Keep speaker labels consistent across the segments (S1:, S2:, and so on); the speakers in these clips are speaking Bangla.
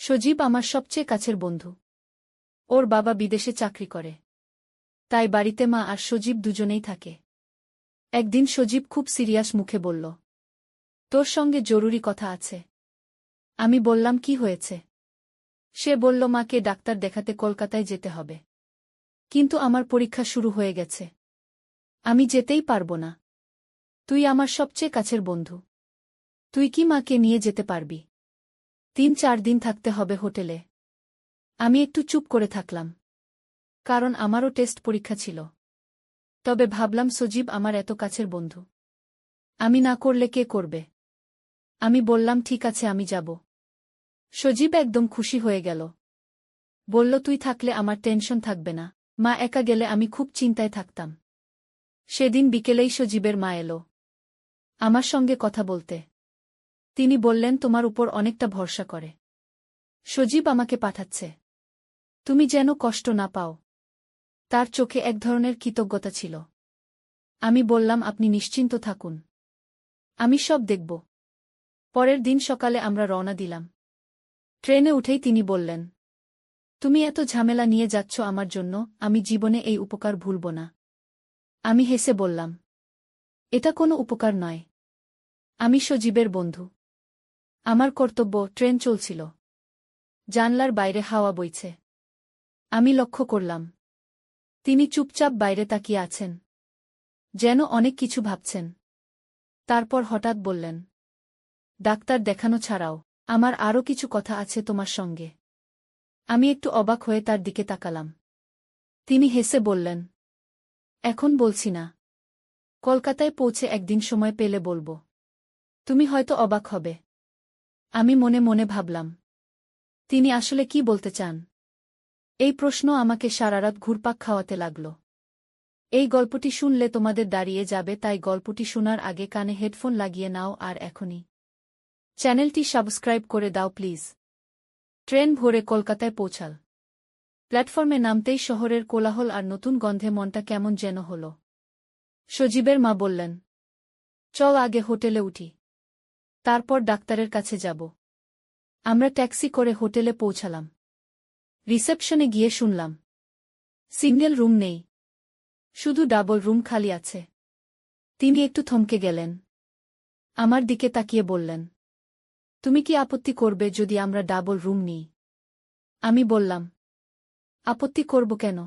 S1: সজীব আমার সবচেয়ে কাছের বন্ধু। ওর বাবা বিদেশে চাকরি করে, তাই বাড়িতে মা আর সজীব দুজনেই থাকে। একদিন সজীব খুব সিরিয়াস মুখে বলল, তোর সঙ্গে জরুরি কথা আছে। আমি বললাম, কি হয়েছে? সে বলল, মাকে ডাক্তার দেখাতে কলকাতায় যেতে হবে। কিন্তু আমার পরীক্ষা শুরু হয়ে গেছে, আমি যেতেই পারব না। তুই আমার সবচেয়ে কাছের বন্ধু, তুই কি মাকে নিয়ে যেতে পারবি? 3-4 দিন থাকতে হবে হোটেলে। আমি একটু চুপ করে থাকলাম, কারণ আমারও টেস্ট পরীক্ষা ছিল। তবে ভাবলাম, সজীব আমার এত কাছের বন্ধু, আমি না করলে কে করবে? আমি বললাম, ঠিক আছে, আমি যাব। সজীব একদম খুশি হয়ে গেল। বলল, তুই থাকলে আমার টেনশন থাকবে না। মা একা গেলে আমি খুব চিন্তায় থাকতাম। সেদিন বিকেলেই সজীবের মা এলো আমার সঙ্গে কথা বলতে। তিনি বললেন, তোমার উপর অনেকটা ভরসা করে সজীব আমাকে পাঠাচ্ছে, তুমি যেন কষ্ট না পাও। তার চোখে এক ধরনের কৃতজ্ঞতা ছিল। আমি বললাম, আপনি নিশ্চিন্ত থাকুন, আমি সব দেখব। পরের দিন সকালে আমরা রওনা দিলাম। ট্রেনে উঠেই তিনি বললেন, তুমি এত ঝামেলা নিয়ে যাচ্ছ আমার জন্য, আমি জীবনে এই উপকার ভুলব না। আমি হেসে বললাম, এটা কোনো উপকার নয়, আমি সজীবের বন্ধু, আমার কর্তব্য। ট্রেন চলছিল, জানলার বাইরে হাওয়া বইছে। আমি লক্ষ্য করলাম, তিনি চুপচাপ বাইরে তাকিয়ে আছেন, যেন অনেক কিছু ভাবছেন। তারপর হঠাৎ বললেন, ডাক্তার দেখানো ছাড়াও আমার আরও কিছু কথা আছে তোমার সঙ্গে। আমি একটু অবাক হয়ে তার দিকে তাকালাম। তিনি হেসে বললেন, এখন বলছি না, কলকাতায় পৌঁছে একদিন সময় পেলে বলবো, তুমি হয়তো অবাক হবে। আমি মনে মনে ভাবলাম, তিনি আসলে কি বলতে চান? এই প্রশ্ন আমাকে সারারাত ঘুরপাক খাওয়াতে লাগল। এই গল্পটি শুনলে তোমাদের দাঁড়িয়ে যাবে, তাই গল্পটি শোনার আগে কানে হেডফোন লাগিয়ে নাও আর এখনই চ্যানেলটি সাবস্ক্রাইব করে দাও প্লিজ। ট্রেন ভোরে কলকাতায় পৌঁছাল। প্ল্যাটফর্মে নামতেই শহরের কোলাহল আর নতুন গন্ধে মনটা কেমন যেন হল। সজীবের মা বললেন, চল আগে হোটেলে উঠি, তারপর ডাক্তারের কাছে যাব। আমরা ট্যাক্সি করে হোটেলে পৌঁছালাম। রিসেপশনে গিয়ে শুনলাম, সিঙ্গেল রুম নেই, শুধু ডাবল রুম খালি আছে। তিনি একটু থমকে গেলেন, আমার দিকে তাকিয়ে বললেন, তুমি কি আপত্তি করবে যদি আমরা ডাবল রুম নিই? আমি বললাম, আপত্তি করব কেন,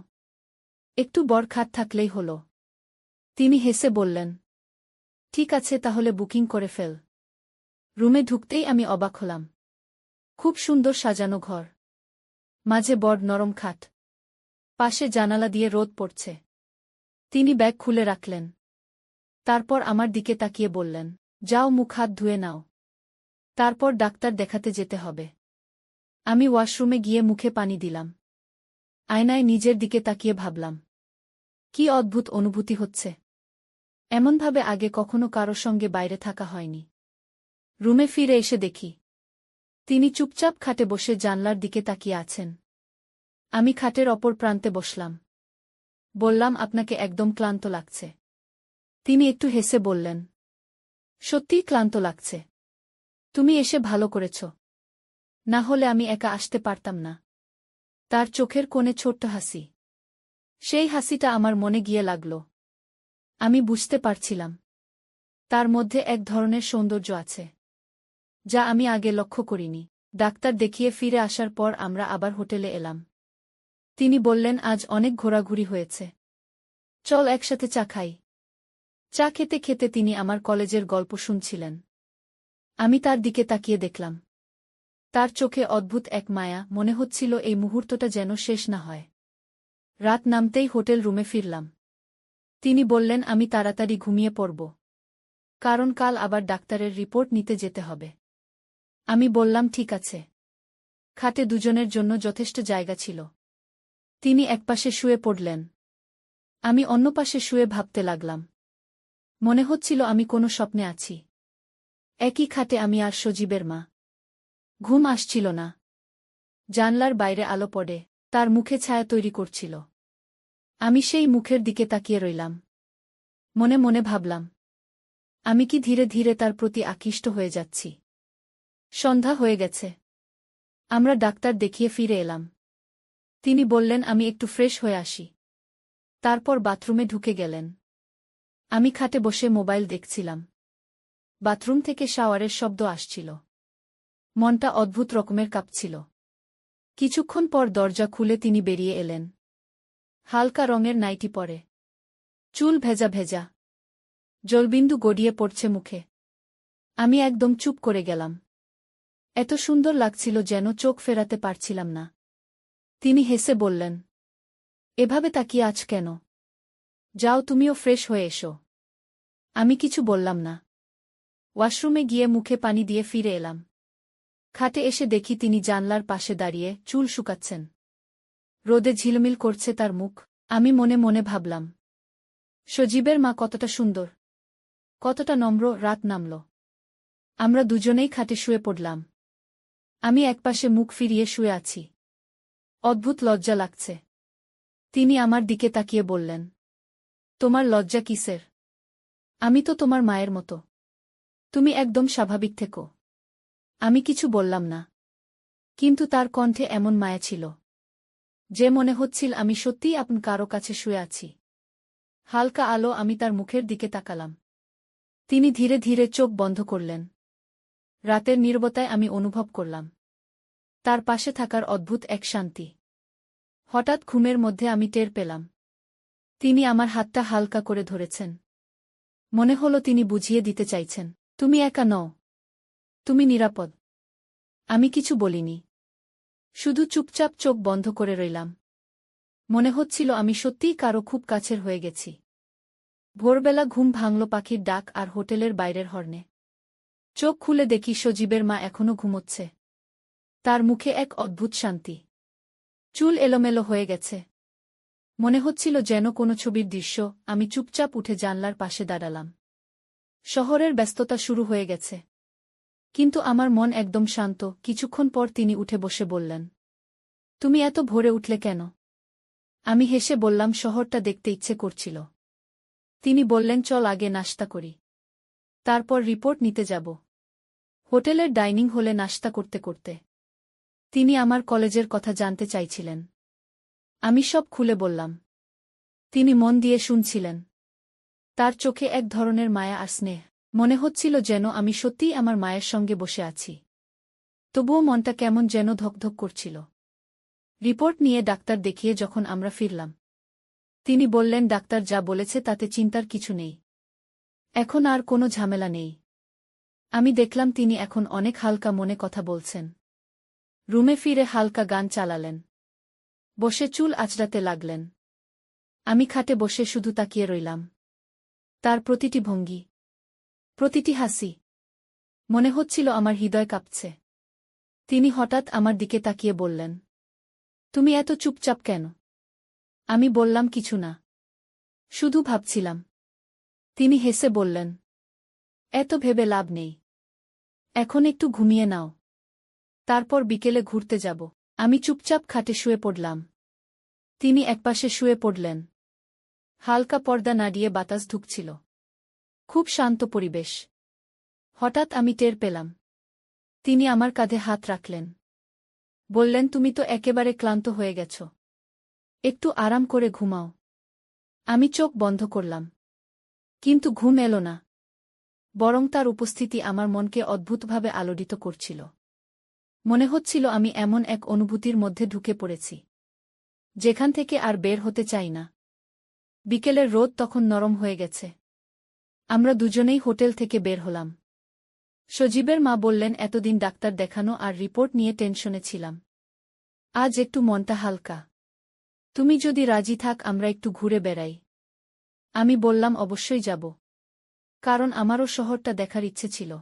S1: একটু বড় খাট থাকলেই হল। তিনি হেসে বললেন, ঠিক আছে, তাহলে বুকিং করে ফেল। রুমে ঢুকতেই আমি অবাক হলাম। খুব সুন্দর সাজানো ঘর, মাঝে বড় নরম খাট, পাশে জানালা দিয়ে রোদ পড়ছে। তিনি ব্যাগ খুলে রাখলেন, তারপর আমার দিকে তাকিয়ে বললেন, যাও, মুখ হাত ধুয়ে নাও, তারপর ডাক্তার দেখাতে যেতে হবে। আমি ওয়াশরুমে গিয়ে মুখে পানি দিলাম। আয়নায় নিজের দিকে তাকিয়ে ভাবলাম, কি অদ্ভুত অনুভূতি হচ্ছে। এমনভাবে আগে কখনো কারো সঙ্গে বাইরে থাকা হয়নি। রুমে ফিরে এসে দেখি, তিনি চুপচাপ খাটে বসে জানলার দিকে তাকিয়ে আছেন। আমি খাটের অপর প্রান্তে বসলাম। বললাম, আপনাকে একদম ক্লান্ত লাগছে। তিনি একটু হেসে বললেন, সত্যিই ক্লান্ত লাগছে। তুমি এসে ভালো করেছ, না হলে আমি একা আসতে পারতাম না। তার চোখের কোণে ছোট্ট হাসি, সেই হাসিটা আমার মনে গিয়ে লাগল। আমি বুঝতে পারছিলাম, তার মধ্যে এক ধরনের সৌন্দর্য আছে, যা আমি আগে লক্ষ্য করিনি। ডাক্তার দেখিয়ে ফিরে আসার পর আমরা আবার হোটেলে এলাম। তিনি বললেন, আজ অনেক ঘোরাঘুরি হয়েছে, চল একসাথে চা খাই। চা খেতে খেতে তিনি আমার কলেজের গল্প শুনছিলেন। আমি তার দিকে তাকিয়ে দেখলাম, তার চোখে অদ্ভুত এক মায়া, মনে হচ্ছিল এই মুহূর্তটা যেন শেষ না হয়। রাত নামতেই হোটেল রুমে ফিরলাম। তিনি বললেন, আমি তাড়াতাড়ি ঘুমিয়ে পড়ব, কারণ কাল আবার ডাক্তারের রিপোর্ট নিতে যেতে হবে। আমি বললাম, ঠিক আছে। খাটে দুজনের জন্য যথেষ্ট জায়গা ছিল। তিনি একপাশে শুয়ে পড়লেন, আমি অন্য পাশে শুয়ে ভাবতে লাগলাম। মনে হচ্ছিল আমি কোনো স্বপ্নে আছি। একই খাটে আমি আর সজীবের মা। ঘুম আসছিল না। জানলার বাইরে আলো পড়ে তার মুখে ছায়া তৈরি করছিল। আমি সেই মুখের দিকে তাকিয়ে রইলাম। মনে মনে ভাবলাম, আমি কি ধীরে ধীরে তার প্রতি আকৃষ্ট হয়ে যাচ্ছি? সন্ধ্যা হয়ে গেছে। আমরা ডাক্তার দেখিয়ে ফিরে এলাম। তিনি বললেন আমি একটু ফ্রেশ হয়ে আসি। তারপর বাথরুমে ঢুকে গেলেন। আমি খাটে বসে মোবাইল দেখছিলাম। বাথরুম থেকে শাওয়ারের শব্দ আসছিল। মনটা অদ্ভুত রকমের কাঁপছিল। কিছুক্ষণ পর দরজা খুলে তিনি বেরিয়ে এলেন। হালকা রঙের নাইটি পরে, চুল ভেজা ভেজা, জলবিন্দু গড়িয়ে পড়ছে মুখে। আমি একদম চুপ করে গেলাম। এত সুন্দর লাগছিল যেন চোখ ফেরাতে পারছিলাম না। তিনি হেসে বললেন, এভাবে তাকিয়ে আছ কেন? যাও, তুমিও ফ্রেশ হয়ে এসো। আমি কিছু বললাম না। ওয়াশরুমে গিয়ে মুখে পানি দিয়ে ফিরে এলাম। খাটে এসে দেখি তিনি জানলার পাশে দাঁড়িয়ে চুল শুকাচ্ছেন। রোদে ঝিলমিল করছে তার মুখ। আমি মনে মনে ভাবলাম, সজীবের মা কতটা সুন্দর, কতটা নম্র। রাত নামল। আমরা দুজনেই খাটে শুয়ে পড়লাম। আমি একপাশে মুখ ফিরিয়ে শুয়ে আছি। অদ্ভুত লজ্জা লাগছে। তিনি আমার দিকে তাকিয়ে বললেন, তোমার লজ্জা কিসের? আমি তো তোমার মায়ের মতো। তুমি একদম স্বাভাবিক থেকো। আমি কিছু বললাম না। কিন্তু তার কণ্ঠে এমন মায়া ছিল যে মনে হচ্ছিল আমি সত্যিই আপন কারো কাছে শুয়ে আছি। হালকা আলো, আমি তার মুখের দিকে তাকালাম। তিনি ধীরে ধীরে চোখ বন্ধ করলেন। রাতের নীরবতায় আমি অনুভব করলাম তার পাশে থাকার অদ্ভুত এক শান্তি। হঠাৎ ঘুমের মধ্যে আমি টের পেলাম তিনি আমার হাতটা হালকা করে ধরেছেন। মনে হলো তিনি বুঝিয়ে দিতে চাইছেন, তুমি একা নও, তুমি নিরাপদ। আমি কিছু বলিনি, শুধু চুপচাপ চোখ বন্ধ করে রইলাম। মনে হচ্ছিল আমি সত্যিই কারো খুব কাছের হয়ে গেছি। ভোরবেলা ঘুম ভাঙল পাখির ডাক আর হোটেলের বাইরের হর্নে। চোখ খুলে দেখি সজীবের মা এখনো ঘুমোচ্ছে। তার মুখে এক অদ্ভুত শান্তি। চুল এলোমেলো হয়ে গেছে। মনে হচ্ছিল যেন কোনো ছবির দৃশ্য। আমি চুপচাপ উঠে জানলার পাশে দাঁড়ালাম। শহরের ব্যস্ততা শুরু হয়ে গেছে, কিন্তু আমার মন একদম শান্ত। কিছুক্ষণ পর তিনি উঠে বসে বললেন, তুমি এত ভোরে উঠলে কেন? আমি হেসে বললাম, শহরটা দেখতে ইচ্ছে করছিল। তিনি বললেন, চল আগে নাশতা করি, তারপর রিপোর্ট নিতে যাব। হোটেলের ডাইনিং হলে নাশতা করতে করতে তিনি আমার কলেজের কথা জানতে চাইছিলেন। আমি সব খুলে বললাম। তিনি মন দিয়ে শুনছিলেন। তার চোখে এক ধরনের মায়া আর স্নেহ। মনে হচ্ছিল যেন আমি সত্যিই আমার মায়ের সঙ্গে বসে আছি। তবুও মনটা কেমন যেন ধকধক করছিল। রিপোর্ট নিয়ে ডাক্তার দেখিয়ে যখন আমরা ফিরলাম, তিনি বললেন, ডাক্তার যা বলেছে তাতে চিন্তার কিছু নেই। এখন আর কোনো ঝামেলা নেই। আমি দেখলাম তিনি এখন অনেক হালকা মনে কথা বলছেন। রুমে ফিরে হালকা গান চালালেন, বসে চুল আঁচড়াতে লাগলেন। আমি খাটে বসে শুধু তাকিয়ে রইলাম। তার প্রতিটি ভঙ্গি, প্রতিটি হাসি, মনে হচ্ছিল আমার হৃদয় কাঁপছে। তিনি হঠাৎ আমার দিকে তাকিয়ে বললেন, তুমি এত চুপচাপ কেন? আমি বললাম, কিছু না, শুধু ভাবছিলাম। তিনি হেসে বললেন, এত ভেবে লাভ নেই, এখন একটু ঘুমিয়ে নাও, তারপর বিকেলে ঘুরতে যাব। আমি চুপচাপ খাটে শুয়ে পড়লাম। তিনি একপাশে শুয়ে পড়লেন। হালকা পর্দা নাড়িয়ে বাতাস ঢুকছিল। খুব শান্ত পরিবেশ। হঠাৎ আমি টের পেলাম তিনি আমার কাঁধে হাত রাখলেন। বললেন, তুমি তো একেবারে ক্লান্ত হয়ে গেছ, একটু আরাম করে ঘুমাও। আমি চোখ বন্ধ করলাম, কিন্তু ঘুম এলো না। বরং তার উপস্থিতি আমার মনকে অদ্ভুতভাবে আলোড়িত করছিল। মনে হচ্ছিল আমি এমন এক অনুভূতির মধ্যে ঢুকে পড়েছি যেখান থেকে আর বের হতে চাই না। বিকেলের রোদ তখন নরম হয়ে গেছে। আমরা দুজনেই হোটেল থেকে বের হলাম। সজীবের মা বললেন, এতদিন ডাক্তার দেখানো আর রিপোর্ট নিয়ে টেনশনে ছিলাম, আজ একটু মনটা হালকা। তুমি যদি রাজি থাক আমরা একটু ঘুরে বেড়াই। আমি বললাম, অবশ্যই যাব, কারণ আমারও শহরটা দেখার ইচ্ছে ছিল।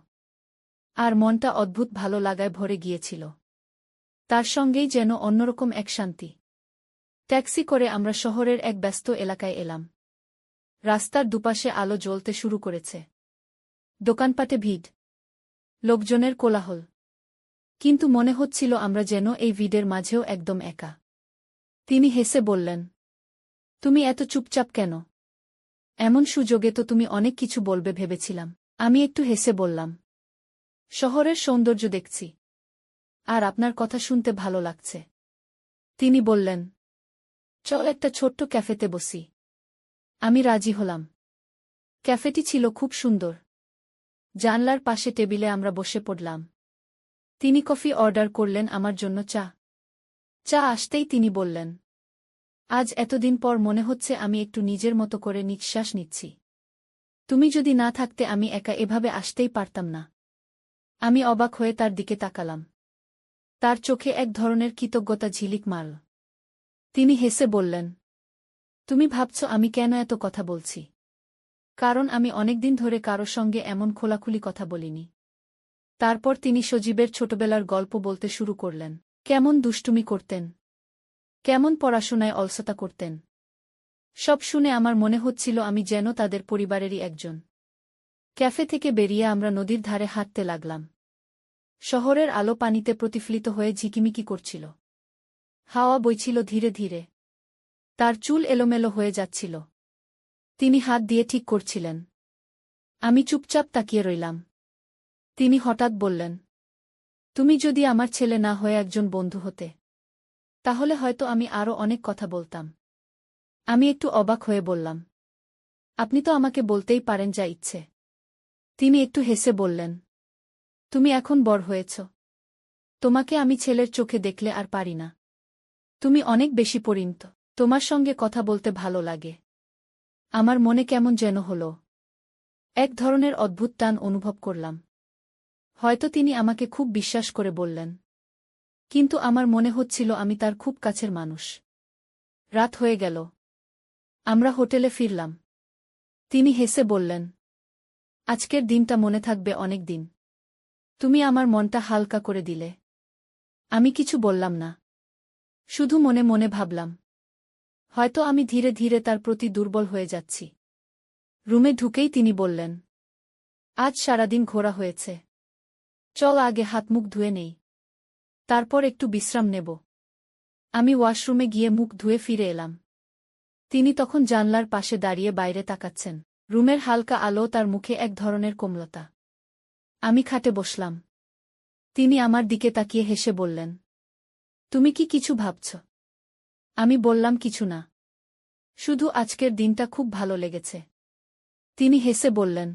S1: আর মনটা অদ্ভুত ভালো লাগায় ভরে গিয়েছিল। তার সঙ্গেই যেন অন্যরকম এক শান্তি। ট্যাক্সি করে আমরা শহরের এক ব্যস্ত এলাকায় এলাম। রাস্তার দুপাশে আলো জ্বলতে শুরু করেছে। দোকানপাটে ভিড়, লোকজনের কোলাহল। কিন্তু মনে হচ্ছিল আমরা যেন এই ভিড়ের মাঝেও একদম একা। তিনি হেসে বললেন, তুমি এত চুপচাপ কেন? এমন সুযোগে তো তুমি অনেক কিছু বলবে ভেবেছিলাম। আমি একটু হেসে বললাম, শহরের সৌন্দর্য দেখছি। আর আপনার কথা শুনতে ভালো লাগছে। তিনি বললেন, চল একটা ছোট্ট ক্যাফেতে বসি। আমি রাজি হলাম। ক্যাফেটি ছিল খুব সুন্দর। জানলার পাশে টেবিলে আমরা বসে পড়লাম। তিনি কফি অর্ডার করলেন, আমার জন্য চা। চা আসতেই তিনি বললেন, আজ এতদিন পর মনে হচ্ছে আমি একটু নিজের মতো করে নিঃশ্বাস নিচ্ছি। তুমি যদি না থাকতে আমি একা এভাবে আসতেই পারতাম না। আমি অবাক হয়ে তার দিকে তাকালাম। তার চোখে এক ধরনের কৃতজ্ঞতা ঝিলিক মারল। তিনি হেসে বললেন, তুমি ভাবছ আমি কেন এত কথা বলছি? কারণ আমি অনেকদিন ধরে কারো সঙ্গে এমন খোলাখুলি কথা বলিনি। তারপর তিনি সজীবের ছোটবেলার গল্প বলতে শুরু করলেন। কেমন দুষ্টুমি করতেন, কেমন পড়াশোনায় অলসতা করতেন। সব শুনে আমার মনে হচ্ছিল আমি যেন তাদের পরিবারেরই একজন। ক্যাফে থেকে বেরিয়ে আমরা নদীর ধারে হাঁটতে লাগলাম। শহরের আলো পানিতে প্রতিফলিত হয়ে ঝিকিমিকি করছিল। হাওয়া বইছিল ধীরে ধীরে। তার চুল এলোমেলো হয়ে যাচ্ছিল। তিনি হাত দিয়ে ঠিক করছিলেন। আমি চুপচাপ তাকিয়ে রইলাম। তিনি হঠাৎ বললেন, তুমি যদি আমার ছেলে না হয়ে একজন বন্ধু হতে, তাহলে হয়তো আমি আরও অনেক কথা বলতাম। আমি একটু অবাক হয়ে বললাম, আপনি তো আমাকে বলতেই পারেন যা ইচ্ছে। তিনি একটু হেসে বললেন, তুমি এখন বড় হয়েছ। তোমাকে আমি ছেলের চোখে দেখলে আর পারি না। তুমি অনেক বেশি পরিণত। তোমার সঙ্গে কথা বলতে ভালো লাগে। আমার মনে কেমন যেন হলো। এক ধরনের অদ্ভুত টান অনুভব করলাম। হয়তো তিনি আমাকে খুব বিশ্বাস করে বললেন, কিন্তু আমার মনে হচ্ছিল আমি তার খুব কাছের মানুষ। রাত হয়ে গেল। আমরা হোটেলে ফিরলাম। তিনি হেসে বললেন, আজকের দিনটা মনে থাকবে অনেক দিন। তুমি আমার মনটা হালকা করে দিলে। আমি কিছু বললাম না। শুধু মনে মনে ভাবলাম, হয়তো আমি ধীরে ধীরে তার প্রতি দুর্বল হয়ে যাচ্ছি। রুমে ঢুকেই তিনি বললেন, আজ সারাদিন ঘোরা হয়েছে। চল আগে হাত মুখ ধুয়ে নেই। তারপর একটু বিশ্রাম নেব। আমি ওয়াশরুমে গিয়ে মুখ ধুয়ে ফিরে এলাম। তিনি তখন জানলার পাশে দাঁড়িয়ে বাইরে তাকাচ্ছেন। রুমের হালকা আলো, তার মুখে এক ধরনের কোমলতা। আমি খাটে বসলাম। তিনি আমার দিকে তাকিয়ে হেসে বললেন, তুমি কি কিছু ভাবছ? আমি বললাম, কিছু না। শুধু আজকের দিনটা খুব ভালো লেগেছে। তিনি হেসে বললেন,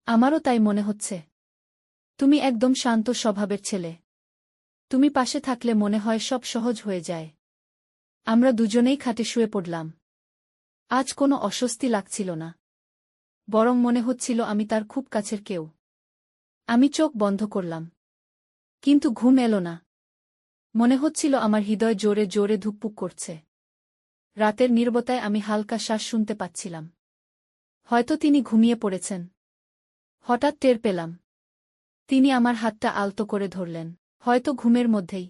S1: আমারও তাই মনে হচ্ছে। তুমি একদম শান্ত স্বভাবের ছেলে। তুমি পাশে থাকলে মনে হয় সব সহজ হয়ে যায়। আমরা দুজনেই খাটে শুয়ে পড়লাম। আজ কোনো অস্বস্তি লাগছিল না। বরং মনে হচ্ছিল আমি তার খুব কাছের কেউ। আমি চোখ বন্ধ করলাম। কিন্তু ঘুম এলো না। মনে হচ্ছিল আমার হৃদয় জোরে জোরে ধুকপুক করছে। রাতের নীরবতায় আমি হালকা শ্বাস শুনতে পাচ্ছিলাম। হয়তো তিনি ঘুমিয়ে পড়েছেন। হঠাৎ টের পেলাম, তিনি আমার হাতটা আলতো করে ধরলেন। হয়তো ঘুমের মধ্যেই।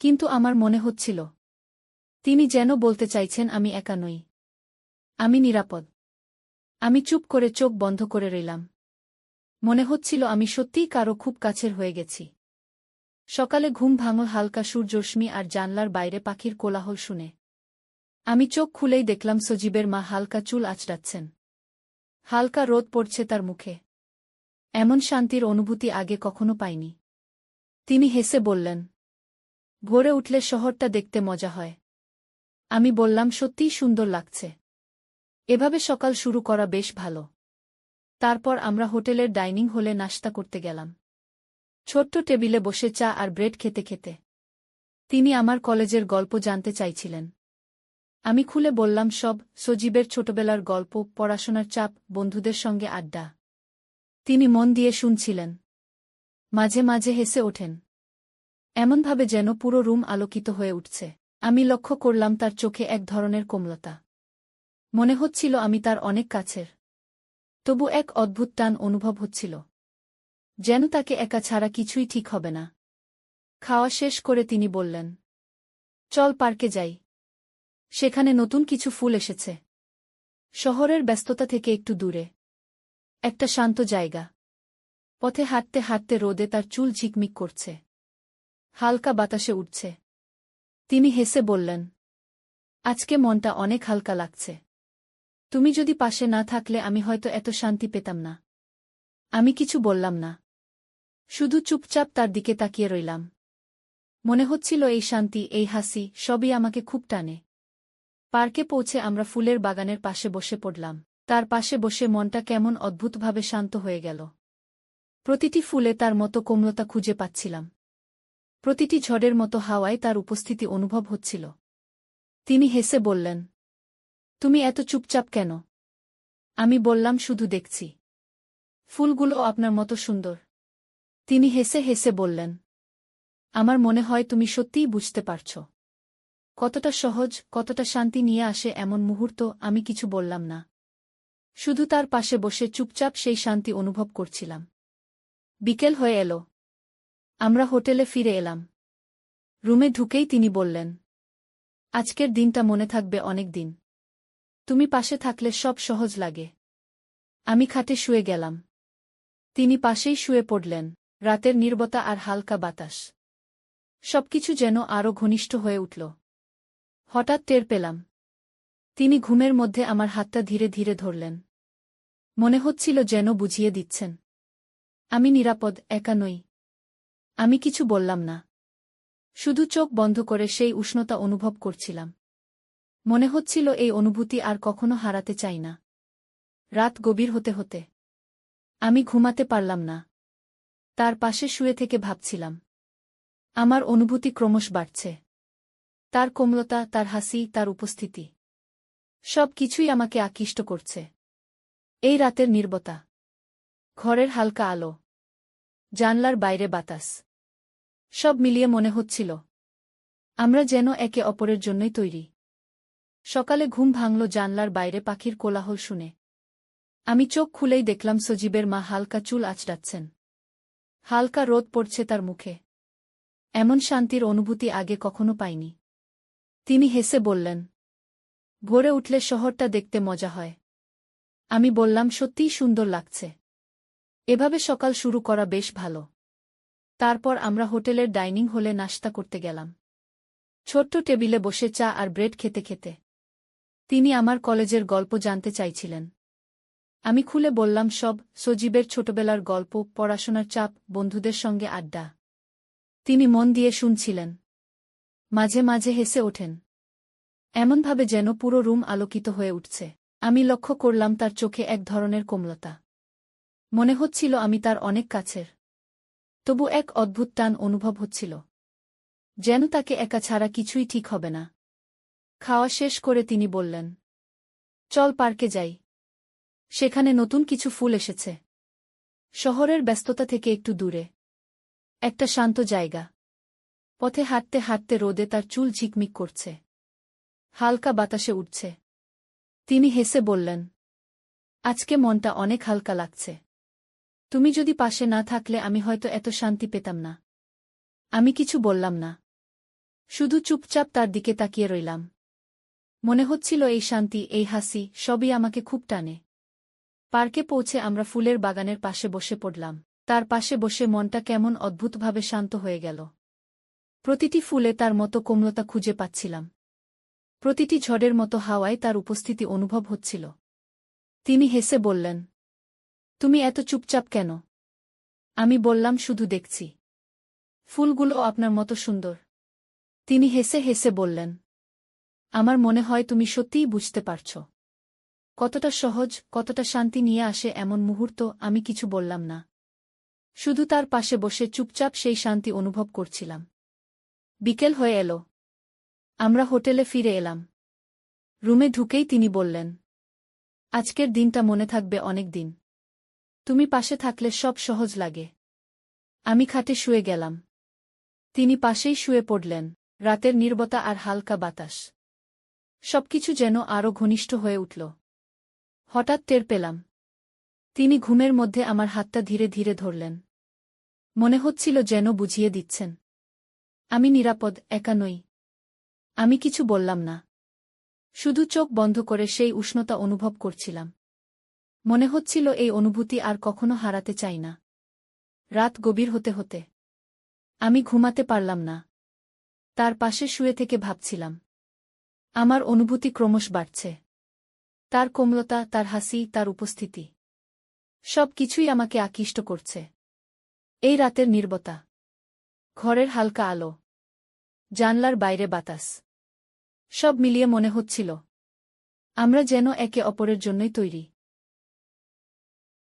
S1: কিন্তু আমার মনে হচ্ছিল, তিনি যেন বলতে চাইছেন আমি একা নই। আমি নিরাপদ। আমি চুপ করে চোখ বন্ধ করে রইলাম। মনে হচ্ছিল আমি সত্যিই কারো খুব কাছের হয়ে গেছি। সকালে ঘুম ভাঙল হালকা সূর্যরশ্মি আর জানলার বাইরে পাখির কোলাহল শুনে। আমি চোখ খুলেই দেখলাম সজীবের মা হালকা চুল আঁচড়াচ্ছেন। হালকা রোদ পড়ছে তার মুখে। এমন শান্তির অনুভূতি আগে কখনো পাইনি। তিনি হেসে বললেন, ভোরে উঠলে শহরটা দেখতে মজা হয়। আমি বললাম, সত্যিই সুন্দর লাগছে। এভাবে সকাল শুরু করা বেশ ভালো। তারপর আমরা হোটেলের ডাইনিং হলে নাশতা করতে গেলাম। ছোট্ট টেবিলে বসে চা আর ব্রেড খেতে খেতে তিনি আমার কলেজের গল্প জানতে চাইছিলেন। আমি খুলে বললাম সব, সজীবের ছোটবেলার গল্প, পড়াশোনার চাপ, বন্ধুদের সঙ্গে আড্ডা। তিনি মন দিয়ে শুনছিলেন। মাঝে মাঝে হেসে ওঠেন, এমনভাবে যেন পুরো রুম আলোকিত হয়ে উঠছে। আমি লক্ষ্য করলাম তার চোখে এক ধরনের কোমলতা। মনে হচ্ছিল আমি তার অনেক কাছের। তবু এক অদ্ভুত টান অনুভব হচ্ছিল, যেন তাকে একা ছাড়া কিছুই ঠিক হবে না। খাওয়া শেষ করে তিনি বললেন, চল পার্কে যাই। সেখানে নতুন কিছু ফুল এসেছে। শহরের ব্যস্ততা থেকে একটু দূরে। একটা শান্ত জায়গা। পথে হাঁটতে হাঁটতে রোদে তার চুল ঝিকমিক করছে। হালকা বাতাসে উঠছে। তিনি হেসে বললেন, আজকে মনটা অনেক হালকা লাগছে। তুমি যদি পাশে না থাকলে আমি হয়তো এত শান্তি পেতাম না। আমি কিছু বললাম না। শুধু চুপচাপ তার দিকে তাকিয়ে রইলাম। মনে হচ্ছিল এই শান্তি, এই হাসি, সবই আমাকে খুব টানে। পার্কে পৌঁছে আমরা ফুলের বাগানের পাশে বসে পড়লাম। তার পাশে বসে মনটা কেমন অদ্ভুতভাবে শান্ত হয়ে গেল। প্রতিটি ফুলে তার মতো কোমলতা খুঁজে পাচ্ছিলাম। প্রতিটি ঝড়ের মতো হাওয়ায় তার উপস্থিতি অনুভব হচ্ছিল। তিনি হেসে বললেন, তুমি এত চুপচাপ কেন? আমি বললাম, শুধু দেখছি। ফুলগুলো আপনার মতো সুন্দর। তিনি হেসে হেসে বললেন, আমার মনে হয় তুমি সত্যিই বুঝতে পারছ কতটা সহজ, কতটা শান্তি নিয়ে আসে এমন মুহূর্ত। আমি কিছু বললাম না, শুধু তার পাশে বসে চুপচাপ সেই শান্তি অনুভব করছিলাম। বিকেল হয়ে এল। আমরা হোটেলে ফিরে এলাম। রুমে ঢুকেই তিনি বললেন, আজকের দিনটা মনে থাকবে অনেক দিন। তুমি পাশে থাকলে সব সহজ লাগে। আমি খাটে শুয়ে গেলাম। তিনি পাশেই শুয়ে পড়লেন। রাতের নীরবতা আর হালকা বাতাস, সবকিছু যেন আরও ঘনিষ্ঠ হয়ে উঠল। হঠাৎ টের পেলাম, তিনি ঘুমের মধ্যে আমার হাতটা ধীরে ধীরে ধরলেন। মনে হচ্ছিল যেন বুঝিয়ে দিচ্ছেন, আমি নিরাপদ, একা নই। আমি কিছু বললাম না, শুধু চোখ বন্ধ করে সেই উষ্ণতা অনুভব করছিলাম। মনে হচ্ছিল এই অনুভূতি আর কখনো হারাতে চাই না। রাত গভীর হতে হতে আমি ঘুমাতে পারলাম না। তার পাশে শুয়ে থেকে ভাবছিলাম, আমার অনুভূতি ক্রমশ বাড়ছে। তার কোমলতা, তার হাসি, তার উপস্থিতি, সব কিছুই আমাকে আকৃষ্ট করছে। এই রাতের নীরবতা, ঘরের হালকা আলো, জানলার বাইরে বাতাস, সব মিলিয়ে মনে হচ্ছিল আমরা যেন একে অপরের জন্যই তৈরি। সকালে ঘুম ভাঙল জানলার বাইরে পাখির কোলাহল শুনে। আমি চোখ খুলেই দেখলাম সজীবের মা হালকা চুল আঁচড়াচ্ছেন। হালকা রোদ পড়ছে তার মুখে। এমন শান্তির অনুভূতি আগে কখনো পাইনি। তিনি হেসে বললেন, ভোরে উঠলে শহরটা দেখতে মজা হয়। আমি বললাম, সত্যিই সুন্দর লাগছে। এভাবে সকাল শুরু করা বেশ ভালো। তারপর আমরা হোটেলের ডাইনিং হলে নাশতা করতে গেলাম। ছোট্ট টেবিলে বসে চা আর ব্রেড খেতে খেতে তিনি আমার কলেজের গল্প জানতে চাইছিলেন। আমি খুলে বললাম সব, সজীবের ছোটবেলার গল্প, পড়াশোনার চাপ, বন্ধুদের সঙ্গে আড্ডা। তিনি মন দিয়ে শুনছিলেন, মাঝে মাঝে হেসে ওঠেন, এমনভাবে যেন পুরো রুম আলোকিত হয়ে উঠছে। আমি লক্ষ্য করলাম তার চোখে এক ধরনের কোমলতা। মনে হচ্ছিল আমি তার অনেক কাছের। তবু এক অদ্ভুত টান অনুভব হচ্ছিল, যেন তাকে একা ছাড়া কিছুই ঠিক হবে না। খাওয়া শেষ করে তিনি বললেন, চল পার্কে যাই। সেখানে নতুন কিছু ফুল এসেছে। শহরের ব্যস্ততা থেকে একটু দূরে একটা শান্ত জায়গা। পথে হাঁটতে হাঁটতে রোদে তার চুল ঝিকমিক করছে, হালকা বাতাসে উঠছে। তিনি হেসে বললেন, আজকে মনটা অনেক হালকা লাগছে। তুমি যদি পাশে না থাকলে আমি হয়তো এত শান্তি পেতাম না। আমি কিছু বললাম না, শুধু চুপচাপ তার দিকে তাকিয়ে রইলাম। মনে হচ্ছিল এই শান্তি, এই হাসি, সবই আমাকে খুব টানে। পার্কে পৌঁছে আমরা ফুলের বাগানের পাশে বসে পড়লাম। তার পাশে বসে মনটা কেমন অদ্ভুতভাবে শান্ত হয়ে গেল। প্রতিটি ফুলে তার মতো কোমলতা খুঁজে পাচ্ছিলাম। প্রতিটি ঝড়ের মতো হাওয়ায় তার উপস্থিতি অনুভব হচ্ছিল। তিনি হেসে বললেন, তুমি এত চুপচাপ কেন? আমি বললাম, শুধু দেখছি। ফুলগুলো আপনার মতো সুন্দর। তিনি হেসে হেসে বললেন, আমার মনে হয় তুমি সত্যিই বুঝতে পারছ কতটা সহজ, কতটা শান্তি নিয়ে আসে এমন মুহূর্ত। আমি কিছু বললাম না, শুধু তার পাশে বসে চুপচাপ সেই শান্তি অনুভব করছিলাম। বিকেল হয়ে এল। আমরা হোটেলে ফিরে এলাম। রুমে ঢুকেই তিনি বললেন, আজকের দিনটা মনে থাকবে অনেক দিন। তুমি পাশে থাকলে সব সহজ লাগে। আমি খাটে শুয়ে গেলাম। তিনি পাশেই শুয়ে পড়লেন। রাতের নীরবতা আর হালকা বাতাস, সবকিছু যেন আরও ঘনিষ্ঠ হয়ে উঠল। হঠাৎ টের পেলাম, তিনি ঘুমের মধ্যে আমার হাতটা ধীরে ধীরে ধরলেন। মনে হচ্ছিল যেন বুঝিয়ে দিচ্ছেন, আমি নিরাপদ, একা নই। আমি কিছু বললাম না, শুধু চোখ বন্ধ করে সেই উষ্ণতা অনুভব করছিলাম। মনে হচ্ছিল এই অনুভূতি আর কখনো হারাতে চাই না। রাত গভীর হতে হতে আমি ঘুমাতে পারলাম না। তার পাশে শুয়ে থেকে ভাবছিলাম, আমার অনুভূতি ক্রমশ বাড়ছে। তার কোমলতা, তার হাসি, তার উপস্থিতি, সব কিছুই আমাকে আকৃষ্ট করছে। এই রাতের নীরবতা, ঘরের হালকা আলো, জানলার বাইরে বাতাস, সব মিলিয়ে মনে হচ্ছিল আমরা যেন একে অপরের জন্যই তৈরি।